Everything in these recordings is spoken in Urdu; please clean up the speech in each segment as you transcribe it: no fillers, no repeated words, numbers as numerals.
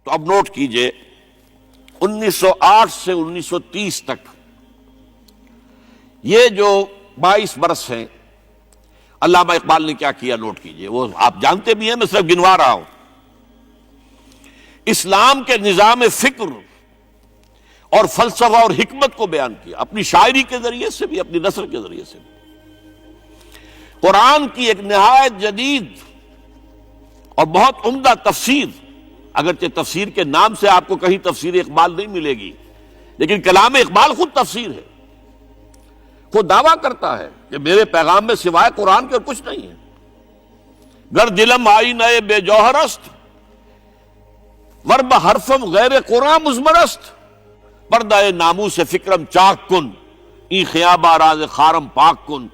تو اب نوٹ کیجئے 1908 سے 1930 تک یہ جو 22 برس ہیں، علامہ اقبال نے کیا کیا نوٹ کیجئے. وہ آپ جانتے بھی ہیں، میں صرف گنوا رہا ہوں. اسلام کے نظام فکر اور فلسفہ اور حکمت کو بیان کیا، اپنی شاعری کے ذریعے سے بھی، اپنی نثر کے ذریعے سے بھی. قرآن کی ایک نہایت جدید اور بہت عمدہ تفسیر، اگرچہ تفسیر کے نام سے آپ کو کہیں تفسیر اقبال نہیں ملے گی، لیکن کلام اقبال خود تفسیر ہے. خود دعویٰ کرتا ہے کہ میرے پیغام میں سوائے قرآن کے اور کچھ نہیں ہے. گر دلم آئی نئے بے جوہرست، ورب حرفم غیر قرآن مزمرست، پردہ ناموس فکرم چاک کن، ای خیابہ راز خارم پاک کن.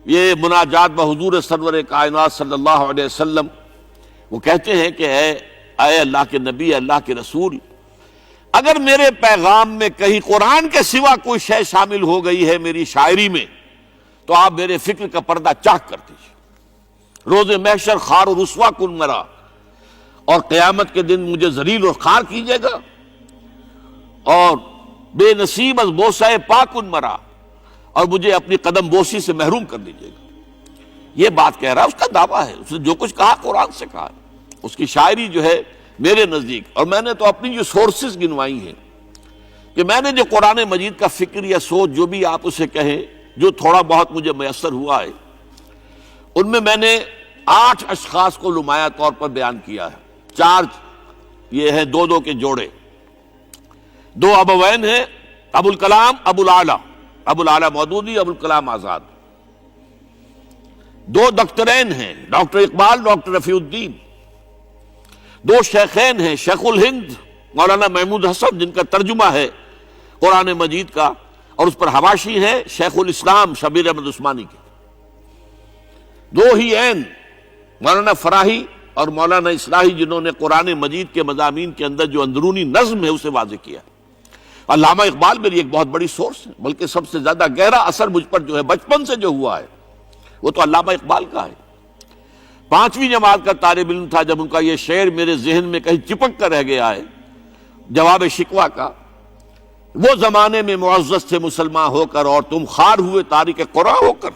یہ مناجات بحضور سرور کائنات صلی اللہ علیہ وسلم، وہ کہتے ہیں کہ اے اللہ کے نبی، اللہ کے رسول، اگر میرے پیغام میں کہیں قرآن کے سوا کوئی شے شامل ہو گئی ہے میری شاعری میں، تو آپ میرے فکر کا پردہ چاک کر دیجیے. روز محشر خار و رسوا کن مرا، اور قیامت کے دن مجھے ذلیل اور خوار کیجیے گا، اور بے نصیب از بوسہ پاک کن مرا، اور مجھے اپنی قدم بوسی سے محروم کر دیجیے گا. یہ بات کہہ رہا ہے، اس کا دعویٰ ہے، اس نے جو کچھ کہا قرآن سے کہا. اس کی شاعری جو ہے میرے نزدیک، اور میں نے تو اپنی جو سورسز گنوائی ہیں کہ میں نے جو قرآن مجید کا فکر یا سوچ جو بھی آپ اسے کہیں، جو تھوڑا بہت مجھے میسر ہوا ہے، ان میں نے 8 اشخاص کو نمایاں طور پر بیان کیا ہے. 4 یہ ہیں 2 کے جوڑے. 2 ابوین ہیں، ابو الکلام ابو العلا مودودی، ابو الکلام آزاد. 2 دکترین ہیں، ڈاکٹر اقبال، ڈاکٹر رفیع الدین. 2 شیخین ہیں، شیخ الہند مولانا محمود حسن، جن کا ترجمہ ہے قرآن مجید کا، اور اس پر حواشی ہے شیخ الاسلام شبیر احمد عثمانی کے. 2 ہی عین مولانا فراہی اور مولانا اصلاحی، جنہوں نے قرآن مجید کے مضامین کے اندر جو اندرونی نظم ہے اسے واضح کیا. علامہ اقبال میری ایک بہت بڑی سورس ہے، بلکہ سب سے زیادہ گہرا اثر مجھ پر جو ہے بچپن سے جو ہوا ہے وہ تو علامہ اقبال کا ہے. 5ویں جماعت کا طالب علم تھا جب ان کا یہ شعر میرے ذہن میں کہیں چپک کر رہ گیا ہے، جواب شکوہ کا: وہ زمانے میں معزز تھے مسلمان ہو کر، اور تم خوار ہوئے تارک قرآن ہو کر.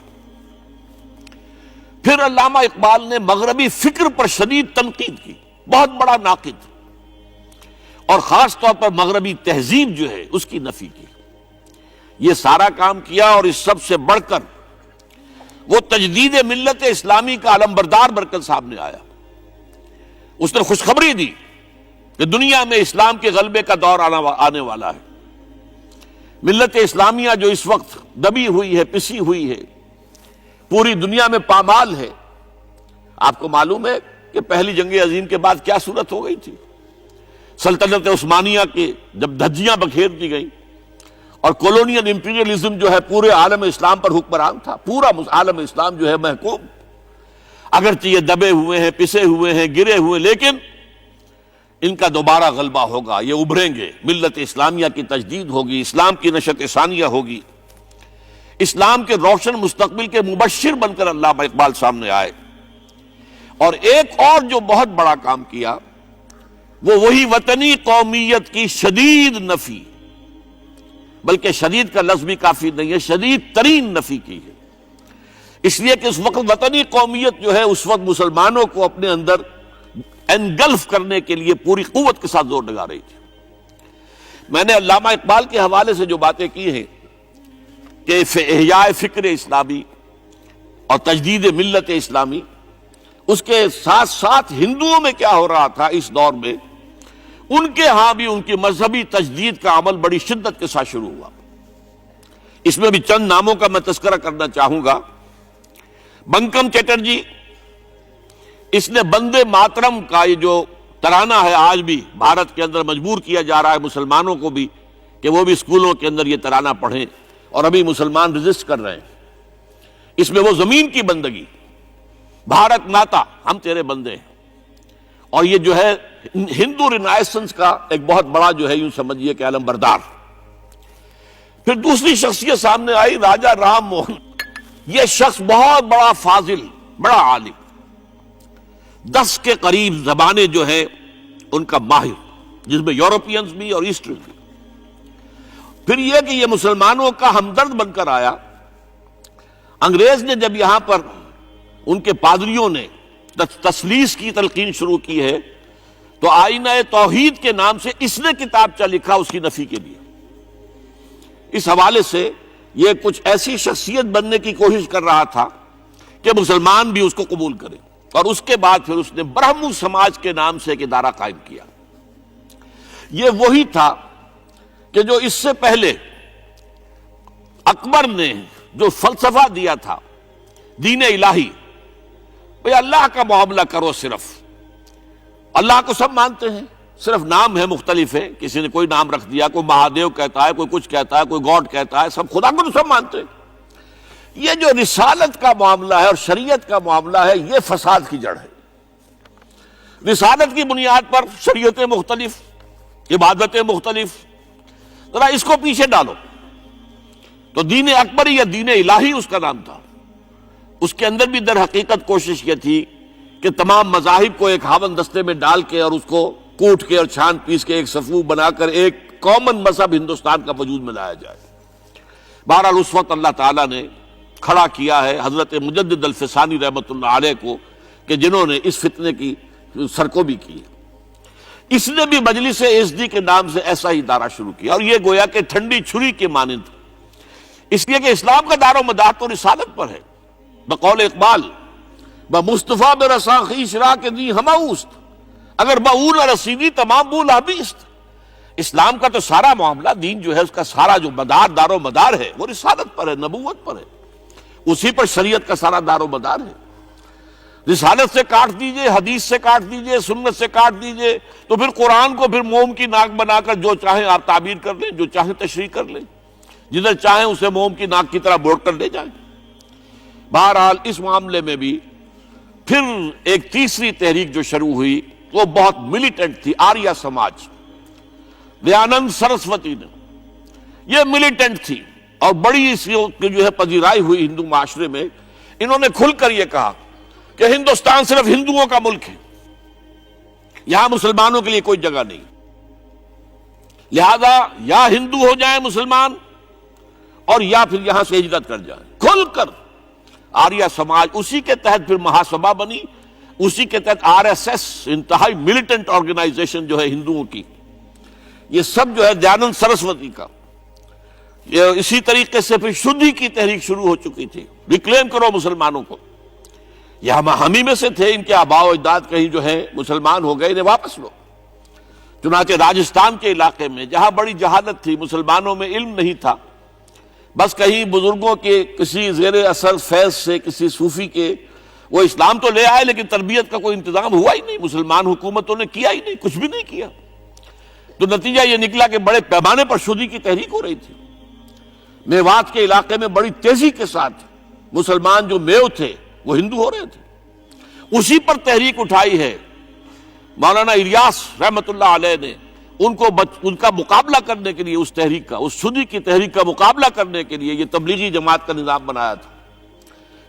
پھر علامہ اقبال نے مغربی فکر پر شدید تنقید کی، بہت بڑا ناقد، اور خاص طور پر مغربی تہذیب جو ہے اس کی نفی کی. یہ سارا کام کیا، اور اس سب سے بڑھ کر وہ تجدید ملت اسلامی کا علمبردار بن کر سامنے آیا. اس نے خوشخبری دی کہ دنیا میں اسلام کے غلبے کا دور آنے والا ہے. ملت اسلامیہ جو اس وقت دبی ہوئی ہے، پسی ہوئی ہے، پوری دنیا میں پامال ہے. آپ کو معلوم ہے کہ پہلی جنگ عظیم کے بعد کیا صورت ہو گئی تھی. سلطنت عثمانیہ کے جب دھجیاں بکھیر دی گئیں، اور کولونیل امپیریلزم جو ہے پورے عالم اسلام پر حکمران تھا، پورا عالم اسلام جو ہے محکوم. اگرچہ یہ دبے ہوئے ہیں، پسے ہوئے ہیں، گرے ہوئے، لیکن ان کا دوبارہ غلبہ ہوگا، یہ ابھریں گے. ملت اسلامیہ کی تجدید ہوگی، اسلام کی نشأت ثانیہ ہوگی. اسلام کے روشن مستقبل کے مبشر بن کر علامہ اقبال سامنے آئے. اور ایک اور جو بہت بڑا کام کیا وہ وہی وطنی قومیت کی شدید نفی، بلکہ شدید کا لفظ بھی کافی نہیں ہے، شدید ترین نفی کی ہے. اس لیے کہ اس وقت وطنی قومیت جو ہے اس وقت مسلمانوں کو اپنے اندر انگلف کرنے کے لیے پوری قوت کے ساتھ زور لگا رہی تھی. میں نے علامہ اقبال کے حوالے سے جو باتیں کی ہیں کہ احیاء فکر اسلامی اور تجدید ملت اسلامی، اس کے ساتھ ساتھ ہندوؤں میں کیا ہو رہا تھا اس دور میں، ان کے ہاں بھی ان کی مذہبی تجدید کا عمل بڑی شدت کے ساتھ شروع ہوا. اس میں بھی چند ناموں کا میں تذکرہ کرنا چاہوں گا. بنکم چٹرجی، اس نے بندے ماترم کا یہ جو ترانہ ہے آج بھی بھارت کے اندر مجبور کیا جا رہا ہے مسلمانوں کو بھی کہ وہ بھی اسکولوں کے اندر یہ ترانہ پڑھیں، اور ابھی مسلمان رجسٹ کر رہے ہیں. اس میں وہ زمین کی بندگی، بھارت ماتا ہم تیرے بندے ہیں، اور یہ جو ہے ہندو رینائسنس کا ایک بہت بڑا جو ہے یوں سمجھیے کہ علمبردار. پھر دوسری شخصیت سامنے آئی، راجہ رام موہن. یہ شخص بہت بڑا فاضل، بڑا عالم، 10 کے قریب زبانیں جو ہیں ان کا ماہر. جس میں یورپینز بھی اور ایسٹرن بھی. پھر یہ کہ یہ مسلمانوں کا ہمدرد بن کر آیا. انگریز نے جب یہاں پر ان کے پادریوں نے تثلیث کی تلقین شروع کی ہے تو آئینہ توحید کے نام سے اس نے کتابچہ لکھا اس کی نفی کے لیے. اس حوالے سے یہ کچھ ایسی شخصیت بننے کی کوشش کر رہا تھا کہ مسلمان بھی اس کو قبول کریں، اور اس کے بعد پھر اس نے برہمو سماج کے نام سے ایک ادارہ قائم کیا. یہ وہی تھا کہ جو اس سے پہلے اکبر نے جو فلسفہ دیا تھا دین الہی، بھئی اللہ کا معاملہ کرو، صرف اللہ کو سب مانتے ہیں، صرف نام ہے مختلف ہے، کسی نے کوئی نام رکھ دیا، کوئی مہادیو کہتا ہے، کوئی کچھ کہتا ہے، کوئی گاڈ کہتا ہے، سب خدا کو تو سب مانتے ہیں. یہ جو رسالت کا معاملہ ہے اور شریعت کا معاملہ ہے، یہ فساد کی جڑ ہے. رسالت کی بنیاد پر شریعتیں مختلف، عبادتیں مختلف، ذرا اس کو پیچھے ڈالو. تو دین اکبری یا دین الہی اس کا نام تھا. اس کے اندر بھی در حقیقت کوشش یہ تھی کہ تمام مذاہب کو ایک ہاون دستے میں ڈال کے اور اس کو کوٹ کے اور چھان پیس کے ایک صفوف بنا کر ایک کامن مذہب ہندوستان کا وجود میں لایا جائے. بہرحال اس وقت اللہ تعالیٰ نے کھڑا کیا ہے حضرت مجدد الفسانی رحمۃ اللہ علیہ کو، کہ جنہوں نے اس فتنے کی سرکوبی کی. اس نے بھی مجلس ایزدی کے نام سے ایسا ہی ادارہ شروع کیا، اور یہ گویا کہ ٹھنڈی چھری کے مانند، اس لیے کہ اسلام کا دار و مدار تو رسالت پر ہے. بقول اقبال بمصطفیٰ برساں خویش را کے دی ہماؤست، اگر بہو نہ رسیدی تمام بول حبیست. اسلام کا تو سارا معاملہ، دین جو ہے اس کا سارا جو مدار دار و مدار ہے وہ رسالت پر ہے، نبوت پر ہے. اسی پر شریعت کا سارا دار و مدار ہے. رسالت سے کاٹ دیجئے، حدیث سے کاٹ دیجئے، سنت سے کاٹ دیجئے، تو پھر قرآن کو پھر موم کی ناک بنا کر جو چاہیں آپ تعبیر کر لیں، جو چاہیں تشریح کر لیں، جدھر چاہیں اسے موم کی ناک کی طرح بوٹ کر لے جائیں. بہرحال اس معاملے میں بھی پھر ایک تیسری تحریک جو شروع ہوئی وہ بہت ملیٹنٹ تھی، آریہ سماج. دیانند سرسوتی نے، یہ ملیٹنٹ تھی اور بڑی اس کی جو ہے پذیرائی ہوئی ہندو معاشرے میں. انہوں نے کھل کر یہ کہا کہ ہندوستان صرف ہندوؤں کا ملک ہے، یہاں مسلمانوں کے لیے کوئی جگہ نہیں، لہذا یا ہندو ہو جائیں مسلمان اور یا پھر یہاں سے ہجرت کر جائیں. کھل کر آریہ سماج، اسی کے تحت پھر مہاسبھا بنی، اسی کے تحت آر ایس ایس، انتہائی ملیٹنٹ آرگنائزیشن جو ہے ہندوؤں کی، یہ سب جو ہے دیانند سرسوتی کا. یہ اسی طریقے سے پھر شدھی کی تحریک شروع ہو چکی تھی، ریکلیم کرو مسلمانوں کو. یہ ہم ہی میں سے تھے، ان کے آباء و اجداد کہیں جو ہے مسلمان ہو گئے، انہیں واپس لو. چنانچہ راجستھان کے علاقے میں جہاں بڑی جہالت تھی، مسلمانوں میں علم نہیں تھا، بس کہیں بزرگوں کے کسی زیر اثر فیض سے، کسی صوفی کے، وہ اسلام تو لے آئے لیکن تربیت کا کوئی انتظام ہوا ہی نہیں، مسلمان حکومتوں نے کیا ہی نہیں، کچھ بھی نہیں کیا. تو نتیجہ یہ نکلا کہ بڑے پیمانے پر شدھی کی تحریک ہو رہی تھی. میوات کے علاقے میں بڑی تیزی کے ساتھ مسلمان جو میو تھے وہ ہندو ہو رہے تھے. اسی پر تحریک اٹھائی ہے مولانا الیاس رحمۃ اللہ علیہ نے. ان کا مقابلہ کرنے کے لیے، اس تحریک کا، اس شدھی کی تحریک کا مقابلہ کرنے کے لیے یہ تبلیغی جماعت کا نظام بنایا تھا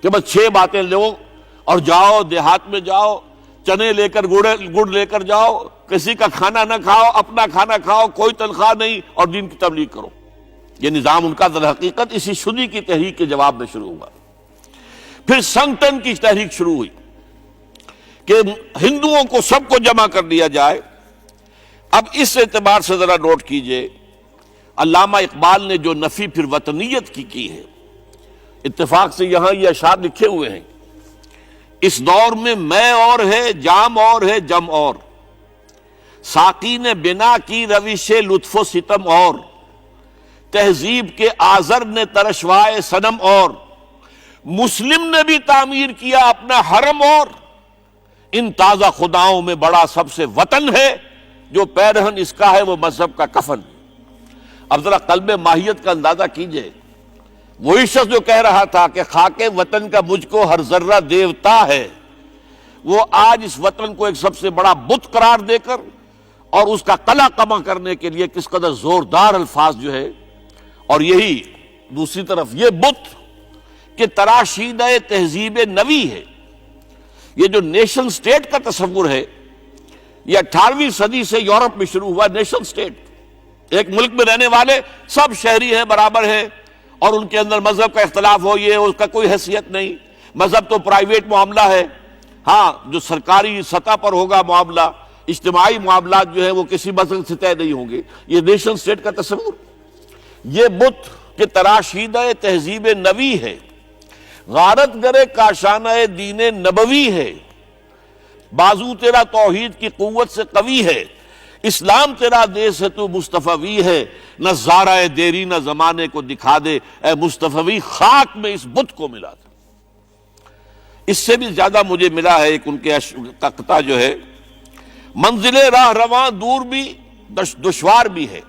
کہ بس 6 باتیں لو اور جاؤ، دیہات میں جاؤ، چنے لے کر گڑ لے کر جاؤ، کسی کا کھانا نہ کھاؤ، اپنا کھانا کھاؤ، کوئی تنخواہ نہیں، اور دین کی تبلیغ کرو. یہ نظام ان کا در حقیقت اسی شدھی کی تحریک کے جواب میں شروع ہوا. پھر سنگٹن کی تحریک شروع ہوئی کہ ہندوؤں کو سب کو جمع کر دیا جائے. اب اس اعتبار سے ذرا نوٹ کیجئے، علامہ اقبال نے جو نفی پھر وطنیت کی ہے، اتفاق سے یہاں یہ اشعار لکھے ہوئے ہیں: اس دور میں اور ہے، جام اور ہے، جم اور، ساقی نے بنا کی روش لطف و ستم اور، تہذیب کے آزر نے ترشوائے صنم اور، مسلم نے بھی تعمیر کیا اپنا حرم اور، ان تازہ خداؤں میں بڑا سب سے وطن ہے، جو پیرہن اس کا ہے وہ مذہب کا کفن. اب ذرا قلب ماہیت کا اندازہ کیجئے. وہی شخص جو کہہ رہا تھا کہ خاک وطن کا مجھ کو ہر ذرہ دیوتا ہے، وہ آج اس وطن کو ایک سب سے بڑا بت قرار دے کر اور اس کا قلع کما کرنے کے لیے کس قدر زوردار الفاظ جو ہے. اور یہی دوسری طرف یہ بت کہ تراشیدہ تہذیب نوی ہے. یہ جو نیشن سٹیٹ کا تصور ہے، یہ 18ویں صدی سے یورپ میں شروع ہوا نیشن سٹیٹ. ایک ملک میں رہنے والے سب شہری ہیں، برابر ہیں، اور ان کے اندر مذہب کا اختلاف ہو یہ اس کا کوئی حیثیت نہیں. مذہب تو پرائیویٹ معاملہ ہے، ہاں جو سرکاری سطح پر ہوگا معاملہ، اجتماعی معاملات جو ہے وہ کسی مذہب سے طے نہیں ہوں گے. یہ نیشن سٹیٹ کا تصور، یہ بت کے تراشیدہ تہذیب نبی ہے، غارت گرے کاشانہ دین نبوی ہے. بازو تیرا توحید کی قوت سے قوی ہے، اسلام تیرا دیس ہے تو مصطفی ہے. نہ زارہ دیری نہ زمانے کو دکھا دے، اے مصطفی خاک میں اس بت کو ملا دے. اس سے بھی زیادہ مجھے ملا ہے ایک ان کے قطعہ جو ہے، منزل راہ رواں دور بھی دشوار بھی ہے،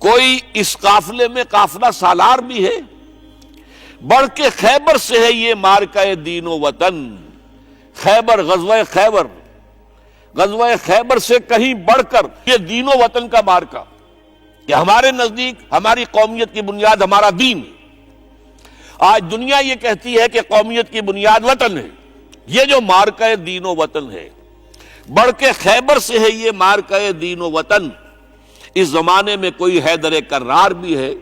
کوئی اس قافلے میں قافلہ سالار بھی ہے، بڑھ کے خیبر سے ہے یہ مارکہ دین و وطن. خیبر، غزوہ خیبر سے کہیں بڑھ کر یہ دین و وطن کا مارکہ، کہ ہمارے نزدیک ہماری قومیت کی بنیاد ہمارا دین ہے. آج دنیا یہ کہتی ہے کہ قومیت کی بنیاد وطن ہے. یہ جو مارکہ دین و وطن ہے، بڑھ کے خیبر سے ہے یہ مارکہ دین و وطن. اس زمانے میں کوئی حیدر کرار بھی ہے.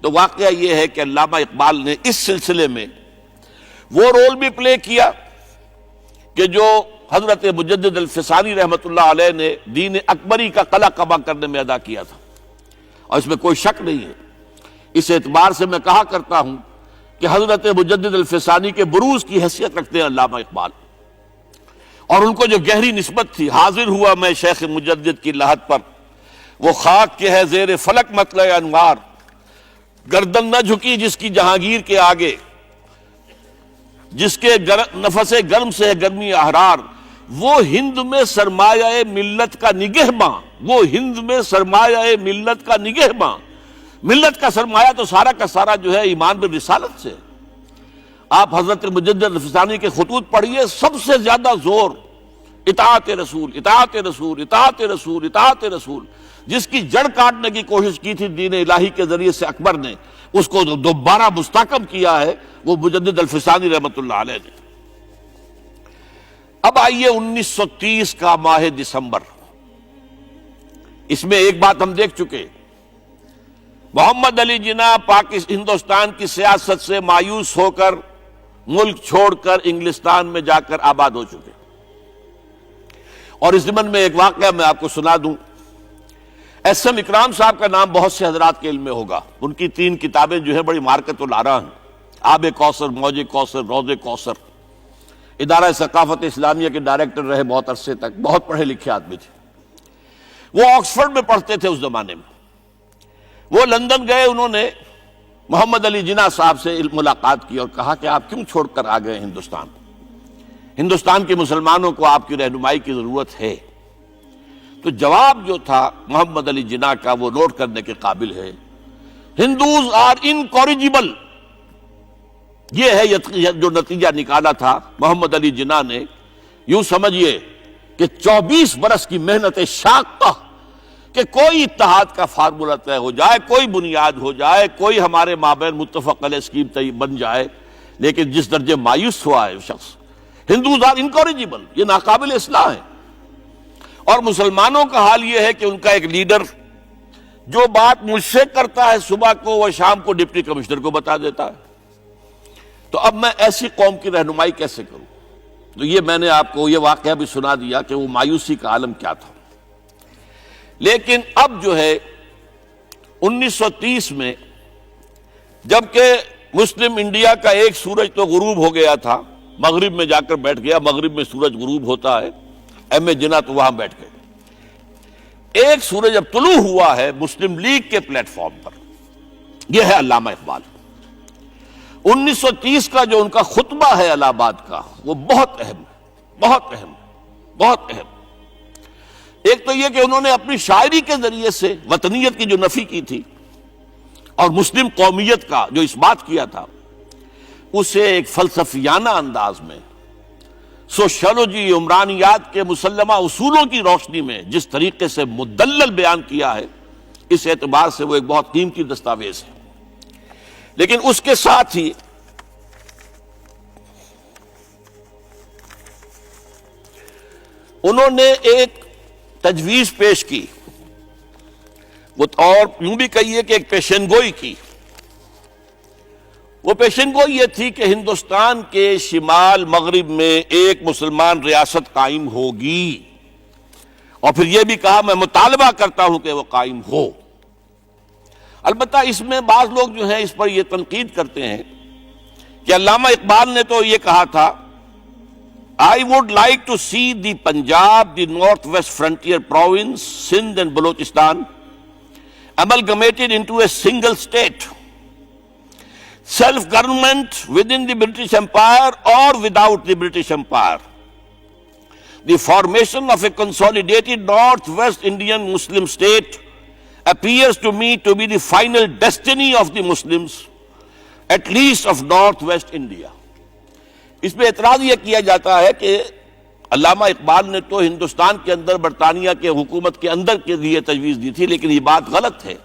تو واقعہ یہ ہے کہ علامہ اقبال نے اس سلسلے میں وہ رول بھی پلے کیا کہ جو حضرت مجدد الفسانی رحمۃ اللہ علیہ نے دین اکبری کا قلع قبا کرنے میں ادا کیا تھا، اور اس میں کوئی شک نہیں ہے. اس اعتبار سے میں کہا کرتا ہوں کہ حضرت مجدد الفسانی کے بروز کی حیثیت رکھتے ہیں علامہ اقبال، اور ان کو جو گہری نسبت تھی. حاضر ہوا میں شیخ مجدد کی لحد پر، وہ خاک کے ہے زیر فلک مطلع انوار. گردن نہ جھکی جس کی جہانگیر کے آگے، جس کے نفس گرم سے ہے گرمی احرار. وہ ہند میں سرمایہ ملت کا نگہباں، وہ ہند میں سرمایہ ملت کا نگہباں. ملت کا سرمایہ تو سارا کا سارا جو ہے ایمان بالرسالت سے. آپ حضرت مجدد الفسانی کے خطوط پڑھیے، سب سے زیادہ زور اطاعت رسول، اطاعت رسول، اطاعت رسول، اطاعت رسول. جس کی جڑ کاٹنے کی کوشش کی تھی دین الہی کے ذریعے سے اکبر نے، اس کو دوبارہ مستحکم کیا ہے وہ مجدد الفسانی رحمۃ اللہ علیہ نے. اب آئیے 1930 کا ماہ دسمبر. اس میں ایک بات ہم دیکھ چکے، محمد علی جناح ہندوستان کی سیاست سے مایوس ہو کر ملک چھوڑ کر انگلستان میں جا کر آباد ہو چکے. اور اس ضمن میں ایک واقعہ میں آپ کو سنا دوں. ایس ایم اکرام صاحب کا نام بہت سے حضرات کے علم میں ہوگا. ان کی 3 کتابیں جو ہیں بڑی مارکت الآراء ہیں. آب کوثر، موج کوثر، روض کوثر. ادارہ ثقافت اسلامیہ کے ڈائریکٹر رہے بہت عرصے تک، بہت پڑھے لکھے آدمی تھے. وہ آکسفورڈ میں پڑھتے تھے اس زمانے میں. وہ لندن گئے، انہوں نے محمد علی جناح صاحب سے ملاقات کی اور کہا کہ آپ کیوں چھوڑ کر آ گئے ہندوستان؟ ہندوستان کے مسلمانوں کو آپ کی رہنمائی کی ضرورت ہے. تو جواب جو تھا محمد علی جناح کا وہ نوٹ کرنے کے قابل ہے. Hindus are incorrigible. یہ ہے جو نتیجہ نکالا تھا محمد علی جناح نے. یوں سمجھیے کہ 24 برس کی محنت شاقہ کہ کوئی اتحاد کا فارمولہ طے ہو جائے، کوئی بنیاد ہو جائے، کوئی ہمارے مابین متفق علیہ اسکیم بن جائے. لیکن جس درجے مایوس ہوا ہے شخص، ہندوز آر انکوریجیبل، یہ ناقابل اصلاح ہے. اور مسلمانوں کا حال یہ ہے کہ ان کا ایک لیڈر جو بات مجھ سے کرتا ہے صبح کو وہ شام کو ڈپٹی کمشنر کو بتا دیتا ہے. تو اب میں ایسی قوم کی رہنمائی کیسے کروں؟ تو یہ میں نے آپ کو یہ واقعہ بھی سنا دیا کہ وہ مایوسی کا عالم کیا تھا. لیکن اب جو ہے 1930 میں جبکہ مسلم انڈیا کا ایک سورج تو غروب ہو گیا تھا، مغرب میں جا کر بیٹھ گیا. مغرب میں سورج غروب ہوتا ہے، ایم اے جناح تو وہاں بیٹھ گئے. ایک سورج اب طلوع ہوا ہے مسلم لیگ کے پلیٹ فارم پر. یہ ہے علامہ اقبال. 1930 کا جو ان کا خطبہ ہے الہ آباد کا، وہ بہت اہم ہے، بہت اہم، بہت اہم. ایک تو یہ کہ انہوں نے اپنی شاعری کے ذریعے سے وطنیت کی جو نفی کی تھی اور مسلم قومیت کا جو اس بات کیا تھا، اسے ایک فلسفیانہ انداز میں سوشیولوجی، عمرانیات کے مسلمہ اصولوں کی روشنی میں جس طریقے سے مدلل بیان کیا ہے، اس اعتبار سے وہ ایک بہت قیمتی دستاویز ہے. لیکن اس کے ساتھ ہی انہوں نے ایک تجویز پیش کی، اور یوں بھی کہیے کہ ایک پیشن گوئی کی۔ وہ پیشن گوئی یہ تھی کہ ہندوستان کے شمال مغرب میں ایک مسلمان ریاست قائم ہوگی، اور پھر یہ بھی کہا میں مطالبہ کرتا ہوں کہ وہ قائم ہو۔ البتہ اس میں بعض لوگ جو ہیں اس پر یہ تنقید کرتے ہیں کہ علامہ اقبال نے تو یہ کہا تھا I would like to see the Punjab, the Northwest Frontier Province, Sindh and Balochistan amalgamated into a single state, self-government within the British Empire or without the British Empire. The formation of a consolidated Northwest Indian Muslim state appears to me to be the final destiny of the Muslims, at least of Northwest India. اس پہ اعتراض یہ کیا جاتا ہے کہ علامہ اقبال نے تو ہندوستان کے اندر برطانیہ کے حکومت کے اندر کے لیے تجویز دی تھی، لیکن یہ بات غلط ہے۔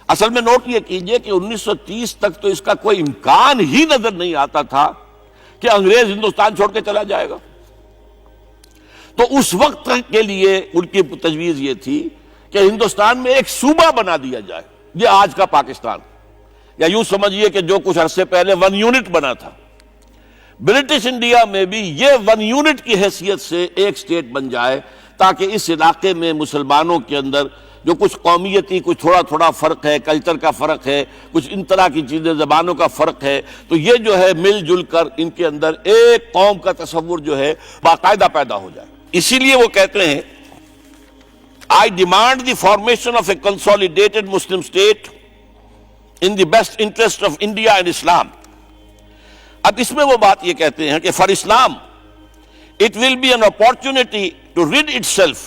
اصل میں نوٹ یہ کیجئے کہ 1930 تک تو اس کا کوئی امکان ہی نظر نہیں آتا تھا کہ انگریز ہندوستان چھوڑ کے چلا جائے گا۔ تو اس وقت کے لیے ان کی تجویز یہ تھی کہ ہندوستان میں ایک صوبہ بنا دیا جائے، یہ آج کا پاکستان، یا یوں سمجھیے کہ جو کچھ عرصے پہلے 1 یونٹ بنا تھا۔ برٹش انڈیا میں بھی یہ 1 یونٹ کی حیثیت سے ایک سٹیٹ بن جائے، تاکہ اس علاقے میں مسلمانوں کے اندر جو کچھ قومیتی کچھ تھوڑا فرق ہے، کلچر کا فرق ہے، کچھ ان طرح کی چیزیں، زبانوں کا فرق ہے، تو یہ جو ہے مل جل کر ان کے اندر ایک قوم کا تصور جو ہے باقاعدہ پیدا ہو جائے۔ اسی لیے وہ کہتے ہیں I demand the formation of a consolidated Muslim state in the best interest of India and Islam. اب اس میں وہ بات یہ کہتے ہیں کہ for Islam it will be an opportunity to rid itself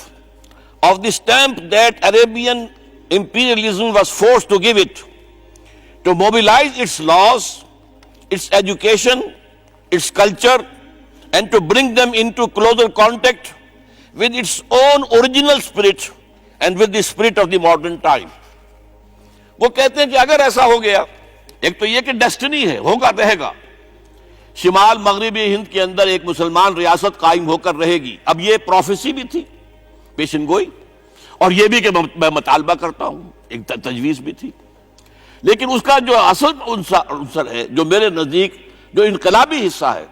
of the stamp that Arabian imperialism was forced to give it, to mobilize its laws, its education, its culture, and to bring them into closer contact with its own original spirit and with the spirit of the modern time. وہ کہتے ہیں کہ اگر ایسا ہو گیا، ایک تو یہ کہ ڈیسٹنی ہے، ہوگا رہے گا، شمال مغربی ہند کے اندر ایک مسلمان ریاست قائم ہو کر رہے گی۔ اب یہ پروفیسی بھی تھی، پیشن گوئی، اور یہ بھی کہ میں مطالبہ کرتا ہوں، ایک تجویز بھی تھی، لیکن اس کا جو اصل عنصر ہے، جو میرے نزدیک جو انقلابی حصہ ہے،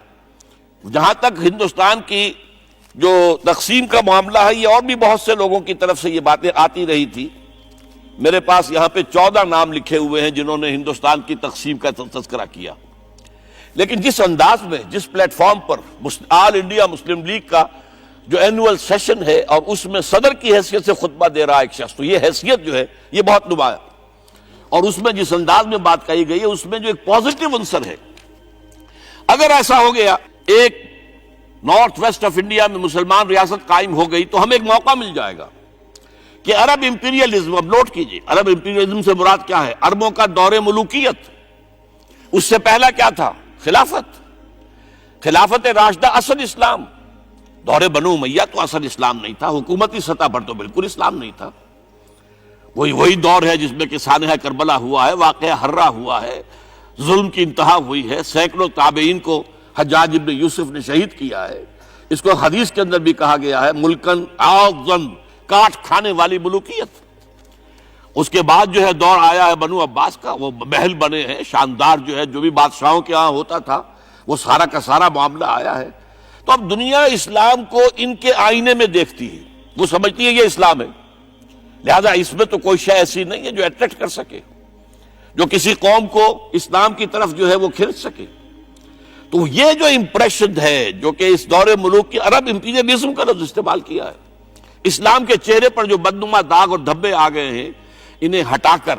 جہاں تک ہندوستان کی جو تقسیم کا معاملہ ہے، یہ اور بھی بہت سے لوگوں کی طرف سے یہ باتیں آتی رہی تھی۔ میرے پاس یہاں پہ 14 نام لکھے ہوئے ہیں جنہوں نے ہندوستان کی تقسیم کا تذکرہ کیا، لیکن جس انداز میں، جس پلیٹ فارم پر آل انڈیا مسلم لیگ کا جو اینول سیشن ہے اور اس میں صدر کی حیثیت سے خطبہ دے رہا ایک شخص، تو یہ حیثیت جو ہے یہ بہت نمایاں، اور اس میں جس انداز میں بات کہی گئی ہے اس میں جو ایک پازیٹیو عنصر ہے۔ اگر ایسا ہو گیا، ایک نارتھ ویسٹ آف انڈیا میں مسلمان ریاست قائم ہو گئی، تو ہمیں ایک موقع مل جائے گا کہ عرب امپیریلزم، اب نوٹ کیجئے عرب امپیریلزم سے مراد کیا ہے؟ عربوں کا دور ملوکیت۔ اس سے پہلا کیا تھا؟ خلافت راشدہ، اصل اسلام۔ دور بنو امیہ تو اصل اسلام نہیں تھا، حکومتی سطح پر تو بالکل اسلام نہیں تھا۔ وہی دور ہے جس میں کہ سانحہ کربلا ہوا ہے، واقعہ حرہ ہوا ہے، ظلم کی انتہا ہوئی ہے، سینکڑوں تابعین کو حجاج ابن یوسف نے شہید کیا ہے۔ اس کو حدیث کے اندر بھی کہا گیا ہے ملکن اعظم، کاٹ کھانے والی ملوکیت۔ اس کے بعد جو ہے دور آیا ہے بنو عباس کا، وہ محل بنے ہیں شاندار، جو ہے جو بھی بادشاہوں کے ہاں ہوتا تھا وہ سارا کا سارا معاملہ آیا ہے۔ تو اب دنیا اسلام کو ان کے آئینے میں دیکھتی ہے، وہ سمجھتی ہے یہ اسلام ہے، لہذا اس میں تو کوئی شے ایسی نہیں ہے جو اٹریکٹ کر سکے، جو کسی قوم کو اسلام کی طرف جو ہے وہ کھینچ سکے۔ تو یہ جو امپریشن ہے جو کہ اس دور ملوک کی عرب امپیریلزم کا لفظ استعمال کیا ہے، اسلام کے چہرے پر جو بدنما داغ اور دھبے آ گئے ہیں، انہیں ہٹا کر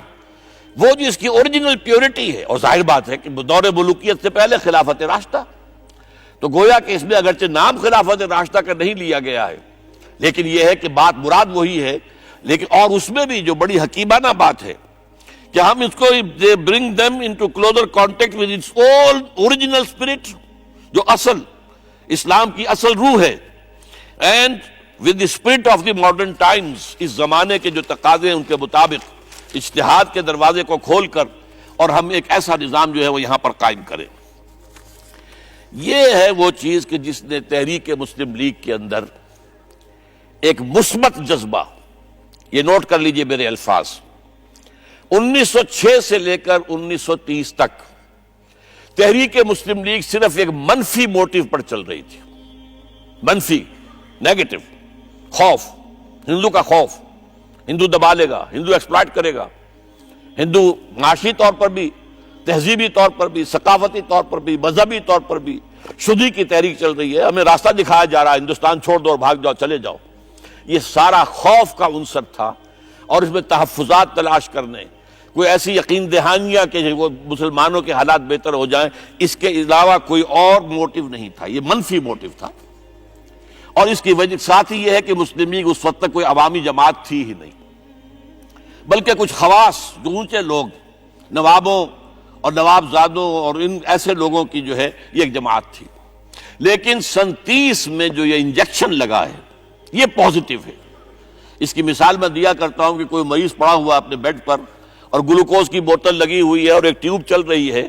وہ جو اس کی اوریجنل پیورٹی ہے، اور ظاہر بات ہے کہ دور ملوکیت سے پہلے خلافت راشدہ، تو گویا کہ اس میں اگرچہ نام خلافت راشدہ کا نہیں لیا گیا ہے، لیکن یہ ہے کہ بات مراد وہی ہے، لیکن اور اس میں بھی جو بڑی حکیمانہ بات ہے کہ ہم اس کو bring them into closer contact with its old original spirit، جو اصل اسلام کی اصل روح ہے، and with the spirit of the modern times، اس زمانے کے جو تقاضے ہیں ان کے مطابق اجتہاد کے دروازے کو کھول کر، اور ہم ایک ایسا نظام جو ہے وہ یہاں پر قائم کریں۔ یہ ہے وہ چیز کہ جس نے تحریک مسلم لیگ کے اندر ایک مثبت جذبہ، یہ نوٹ کر لیجئے میرے الفاظ، 1906 سے لے کر 1930 تک تحریک مسلم لیگ صرف ایک منفی موٹیو پر چل رہی تھی، منفی، نیگیٹو، خوف، ہندو کا خوف، ہندو دبا لے گا، ہندو ایکسپلائٹ کرے گا، ہندو معاشی طور پر بھی، تہذیبی طور پر بھی، ثقافتی طور پر بھی، مذہبی طور پر بھی شدی کی تحریک چل رہی ہے، ہمیں راستہ دکھایا جا رہا ہے، ہندوستان چھوڑ دو اور بھاگ جاؤ، چلے جاؤ۔ یہ سارا خوف کا عنصر تھا، اور اس میں تحفظات تلاش کرنے، کوئی ایسی یقین دہانیاں کہ وہ مسلمانوں کے حالات بہتر ہو جائیں، اس کے علاوہ کوئی اور موٹیو نہیں تھا، یہ منفی موٹیو تھا۔ اور اس کی وجہ ساتھ ہی یہ ہے کہ مسلم لیگ اس وقت تک کوئی عوامی جماعت تھی ہی نہیں، بلکہ کچھ خواص جو اونچے لوگ، نوابوں اور نوابزادوں اور ان ایسے لوگوں کی جو ہے یہ ایک جماعت تھی۔ لیکن 37 میں جو یہ انجیکشن لگا ہے یہ پازیٹیو ہے۔ اس کی مثال میں دیا کرتا ہوں کہ کوئی مریض پڑا ہوا اپنے بیڈ پر اور گلوکوز کی بوتل لگی ہوئی ہے اور ایک ٹیوب چل رہی ہے،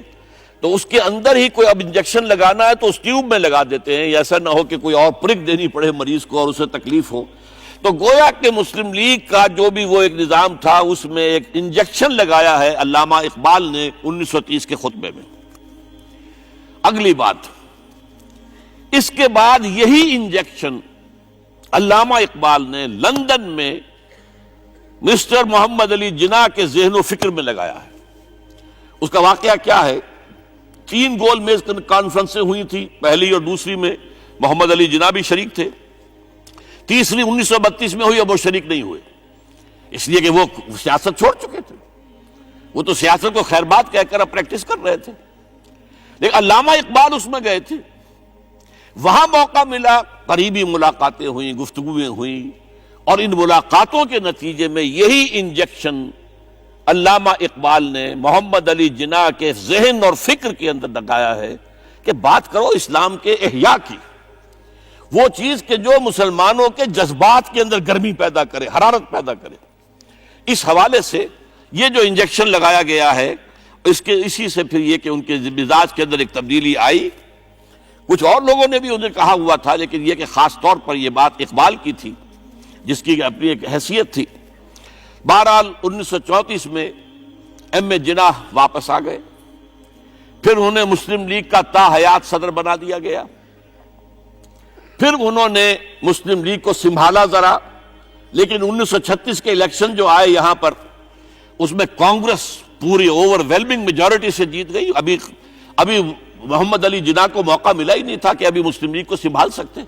تو اس کے اندر ہی کوئی اب انجیکشن لگانا ہے تو اس ٹیوب میں لگا دیتے ہیں، ایسا نہ ہو کہ کوئی اور پرک دینی پڑے مریض کو اور اسے تکلیف ہو۔ تو گویا کہ مسلم لیگ کا جو بھی وہ ایک نظام تھا، اس میں ایک انجیکشن لگایا ہے علامہ اقبال نے 1930 کے خطبے میں۔ اگلی بات، اس کے بعد یہی انجیکشن علامہ اقبال نے لندن میں مسٹر محمد علی جناح کے ذہن و فکر میں لگایا ہے۔ اس کا واقعہ کیا ہے؟ 3 گول میز کانفرنسیں ہوئی تھی، پہلی اور دوسری میں محمد علی جناح بھی شریک تھے، تیسری 1932 میں ہوئی، اب وہ شریک نہیں ہوئے، اس لیے کہ وہ سیاست چھوڑ چکے تھے، وہ تو سیاست کو خیر بات کہہ کر اب پریکٹس کر رہے تھے۔ لیکن علامہ اقبال اس میں گئے تھے، وہاں موقع ملا، قریبی ملاقاتیں ہوئیں، گفتگویں ہوئیں، اور ان ملاقاتوں کے نتیجے میں یہی انجیکشن علامہ اقبال نے محمد علی جناح کے ذہن اور فکر کے اندر لگایا ہے کہ بات کرو اسلام کے احیاء کی، وہ چیز کہ جو مسلمانوں کے جذبات کے اندر گرمی پیدا کرے، حرارت پیدا کرے۔ اس حوالے سے یہ جو انجیکشن لگایا گیا ہے، اسی سے پھر یہ کہ ان کے مزاج کے اندر ایک تبدیلی آئی۔ کچھ اور لوگوں نے بھی انہیں کہا ہوا تھا، لیکن یہ کہ خاص طور پر یہ بات اقبال کی تھی، جس کی اپنی ایک حیثیت تھی۔ بہرحال 1934 میں ایم اے جناح واپس آ گئے، پھر انہیں مسلم لیگ کا تا حیات صدر بنا دیا گیا، پھر انہوں نے مسلم لیگ کو سنبھالا ذرا، لیکن 1936 کے الیکشن جو آئے یہاں پر، اس میں کانگریس پوری اوور ویلمنگ میجورٹی سے جیت گئی۔ ابھی محمد علی جناح کو موقع ملا ہی نہیں تھا کہ ابھی مسلم لیگ کو سنبھال سکتے،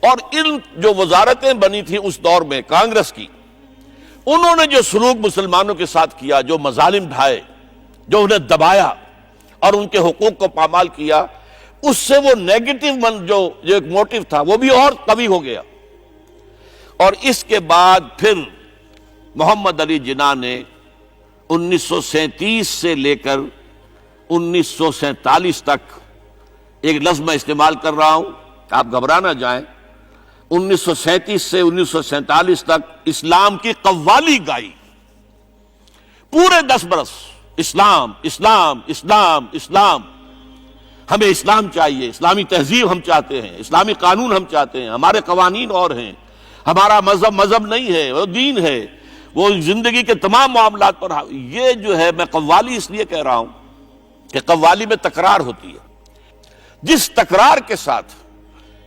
اور ان جو وزارتیں بنی تھیں اس دور میں کانگریس کی، انہوں نے جو سلوک مسلمانوں کے ساتھ کیا، جو مظالم ڈھائے، جو انہیں دبایا اور ان کے حقوق کو پامال کیا، اس سے وہ نیگیٹو جو ایک موٹیو تھا وہ بھی اور قوی ہو گیا۔ اور اس کے بعد پھر محمد علی جناح نے 1937 سے لے کر 1947 تک، ایک لفظ میں استعمال کر رہا ہوں، آپ گھبرا نہ جائیں، 1937 سے 1947 تک اسلام کی قوالی گائی، پورے 10 برس اسلام اسلام اسلام اسلام، ہمیں اسلام چاہیے، اسلامی تہذیب ہم چاہتے ہیں، اسلامی قانون ہم چاہتے ہیں، ہمارے قوانین اور ہیں، ہمارا مذہب نہیں ہے، وہ دین ہے، وہ زندگی کے تمام معاملات پر۔ یہ جو ہے، میں قوالی اس لیے کہہ رہا ہوں کہ قوالی میں تکرار ہوتی ہے، جس تکرار کے ساتھ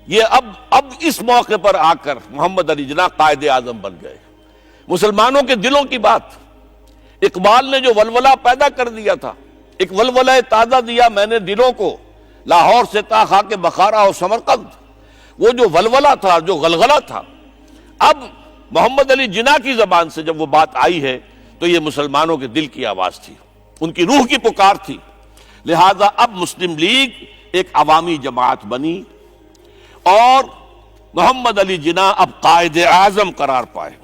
یہ اب اس موقع پر آ کر محمد علی جناح قائد اعظم بن گئے۔ مسلمانوں کے دلوں کی بات، اقبال نے جو ولولہ پیدا کر دیا تھا، ایک ولولہ تازہ دیا میں نے دلوں کو، لاہور سے تا خاک بخارا اور سمرقند، وہ جو ولولہ تھا، جو غلغلہ تھا، اب محمد علی جناح کی زبان سے جب وہ بات آئی ہے تو یہ مسلمانوں کے دل کی آواز تھی، ان کی روح کی پکار تھی۔ لہذا اب مسلم لیگ ایک عوامی جماعت بنی اور محمد علی جناح اب قائد اعظم قرار پائے۔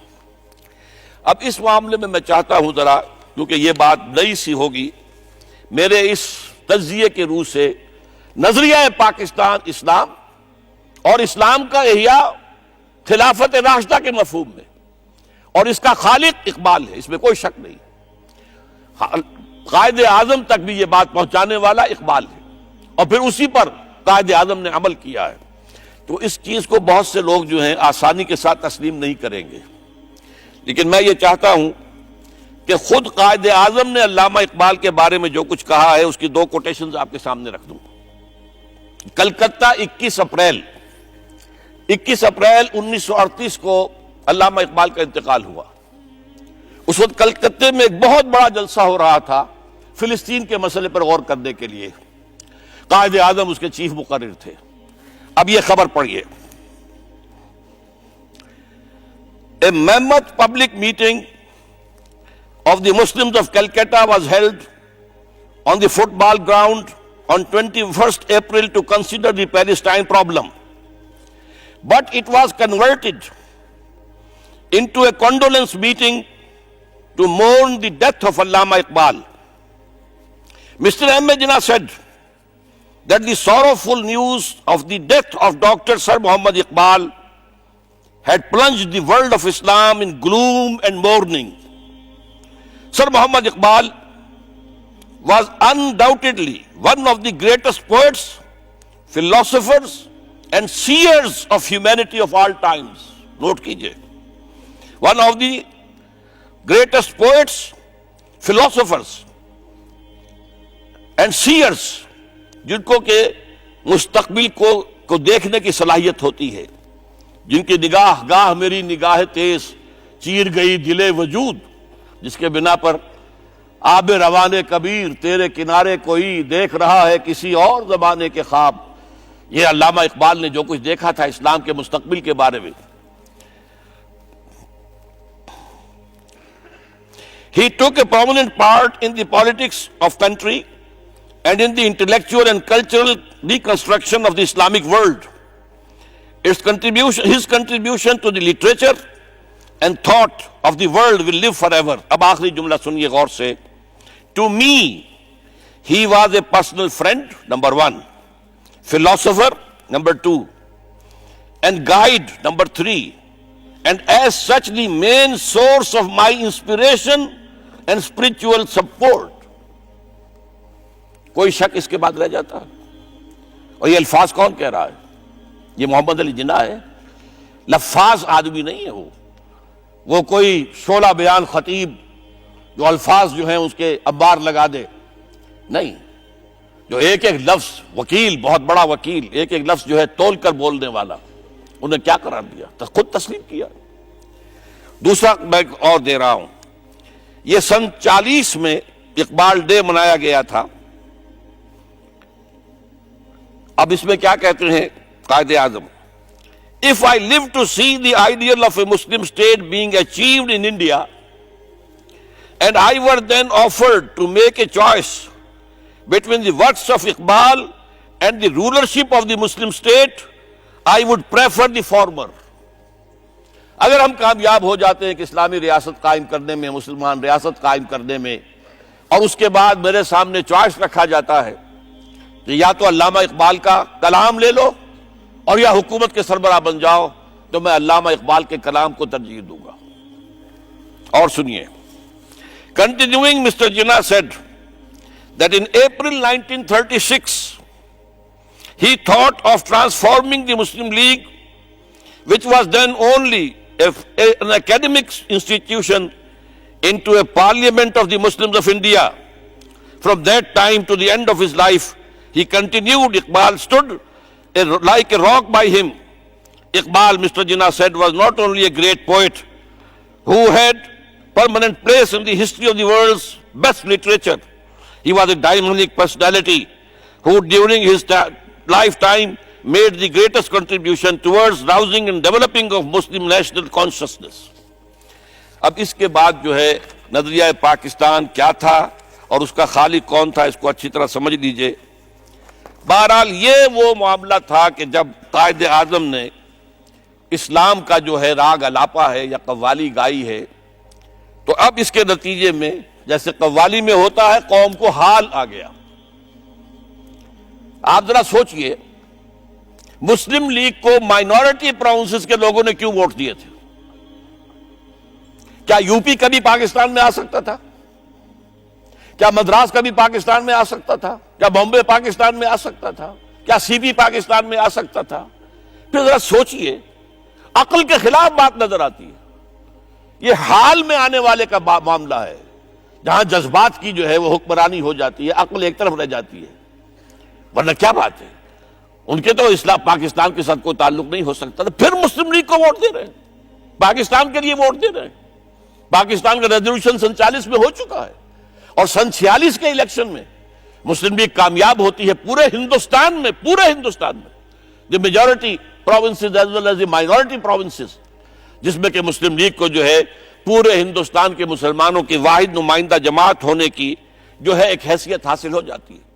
اب اس معاملے میں چاہتا ہوں ذرا، کیونکہ یہ بات نئی سی ہوگی، میرے اس تجزیے کے روح سے نظریہ پاکستان اسلام اور اسلام کا احیاء خلافت راشدہ کے مفہوم میں، اور اس کا خالق اقبال ہے، اس میں کوئی شک نہیں، قائد اعظم تک بھی یہ بات پہنچانے والا اقبال ہے، اور پھر اسی پر قائد اعظم نے عمل کیا ہے۔ تو اس چیز کو بہت سے لوگ جو ہیں آسانی کے ساتھ تسلیم نہیں کریں گے، لیکن میں یہ چاہتا ہوں کہ خود قائد اعظم نے علامہ اقبال کے بارے میں جو کچھ کہا ہے اس کی دو کوٹیشنز آپ کے سامنے رکھ دوں۔ کلکتہ 21 اپریل 1938 کو علامہ اقبال کا انتقال ہوا۔ اس وقت کلکتہ میں ایک بہت بڑا جلسہ ہو رہا تھا فلسطین کے مسئلے پر غور کرنے کے لیے، قائد اعظم اس کے چیف مقرر تھے۔ اب یہ خبر پڑھیے، A mammoth public meeting of the Muslims of Calcutta was held on the football ground on 21st April to consider the Palestine problem. But it was converted into a condolence meeting to mourn the death of Allama Iqbal. Mr. M. A. Jinnah said that the sorrowful news of the death of Dr. Sir Muhammad Iqbal had plunged the world of Islam in gloom and mourning. Sir Muhammad Iqbal was undoubtedly one of the greatest poets, philosophers, and seers of humanity of all times. Note kijiye. One of the greatest poets, philosophers, and seers, جن کو کہ مستقبل کو دیکھنے کی صلاحیت ہوتی ہے، جن کی نگاہ گاہ میری نگاہ تیز چیر گئی دل وجود، جس کے بنا پر آب روان کبیر تیرے کنارے کوئی دیکھ رہا ہے کسی اور زمانے کے خواب۔ یہ علامہ اقبال نے جو کچھ دیکھا تھا اسلام کے مستقبل کے بارے میں۔ He took a prominent part in the politics of country and in the intellectual and cultural reconstruction of the Islamic world. His contribution to the literature and thought of the world will live forever. اب آخری جملہ سنیے غور سے۔ To me, he was a personal friend, number 1, philosopher, number 2, and guide, number 3, and as such the main source of my inspiration and spiritual support. کوئی شک اس کے بعد رہ جاتا ہے؟ اور یہ الفاظ کون کہہ رہا ہے؟ یہ محمد علی جناح ہے۔ لفاظ آدمی نہیں ہے وہ کوئی شعلہ بیان خطیب جو الفاظ جو ہیں اس کے ابار لگا دے، نہیں، جو ایک ایک لفظ، وکیل، بہت بڑا وکیل، ایک ایک لفظ جو ہے تول کر بولنے والا، انہیں کیا قرار دیا؟ خود تسلیم کیا۔ دوسرا میں اور دے رہا ہوں، یہ سن 40 میں اقبال ڈے منایا گیا تھا۔ اب اس میں کیا کہتے ہیں Quaid Azam? If I live to see the ideal of a Muslim state being achieved in India, and I were then offered to make a choice between the works of Iqbal and the rulership of the Muslim state, I would prefer the former. اگر ہم کامیاب ہو جاتے ہیں کہ اسلامی ریاست قائم کرنے میں، مسلمان ریاست قائم کرنے میں، اور اس کے بعد میرے سامنے چوائس رکھا جاتا ہے کہ یا تو علامہ اقبال کا کلام لے لو اور یا حکومت کے سربراہ بن جاؤ، تو میں علامہ اقبال کے کلام کو ترجیح دوں گا۔ اور سنیے، Continuing, Mr. Jinnah said that in April 1936, he thought of transforming the Muslim League, which was then only an academic institution, into a parliament of the Muslims of India. From that time to the end of his life, he continued. Iqbal stood like a rock by him. Iqbal, Mr. Jinnah said, was not only a great poet who had permanent place in the history of the world's best literature. He was a dynamic personality who during his lifetime made the greatest contribution towards rousing and developing of Muslim national consciousness. اب اس کے بعد جو ہے نظریہ پاکستان کیا تھا اور اس کا خالق کون تھا، اس کو اچھی طرح سمجھ لیجئے۔ بہرحال یہ وہ معاملہ تھا کہ جب قائد اعظم نے اسلام کا جو ہے راگ الاپا ہے یا قوالی گائی ہے، تو اب اس کے نتیجے میں جیسے قوالی میں ہوتا ہے قوم کو حال آ گیا۔ آپ ذرا سوچئے، مسلم لیگ کو مائنورٹی پراونسز کے لوگوں نے کیوں ووٹ دیے تھے؟ کیا یو پی کبھی پاکستان میں آ سکتا تھا؟ کیا مدراس کبھی پاکستان میں آ سکتا تھا؟ کیا بامبے پاکستان میں آ سکتا تھا؟ کیا سی پی پاکستان میں آ سکتا تھا؟ پھر ذرا سوچئے، عقل کے خلاف بات نظر آتی ہے۔ یہ حال میں آنے والے کا معاملہ ہے، جہاں جذبات کی جو ہے وہ حکمرانی ہو جاتی ہے، عقل ایک طرف رہ جاتی ہے۔ ورنہ کیا بات ہے، ان کے تو اسلام پاکستان کے ساتھ کوئی تعلق نہیں ہو سکتا، تو پھر مسلم لیگ کو ووٹ دے رہے ہیں، پاکستان کے لیے ووٹ دے رہے ہیں۔ پاکستان کا ریزولوشن سن 40 میں ہو چکا ہے، اور سن 46 کے الیکشن میں مسلم لیگ کامیاب ہوتی ہے پورے ہندوستان میں، the majority provinces as well as the minority provinces, جس میں کہ مسلم لیگ کو جو ہے پورے ہندوستان کے مسلمانوں کی واحد نمائندہ جماعت ہونے کی جو ہے ایک حیثیت حاصل ہو جاتی ہے۔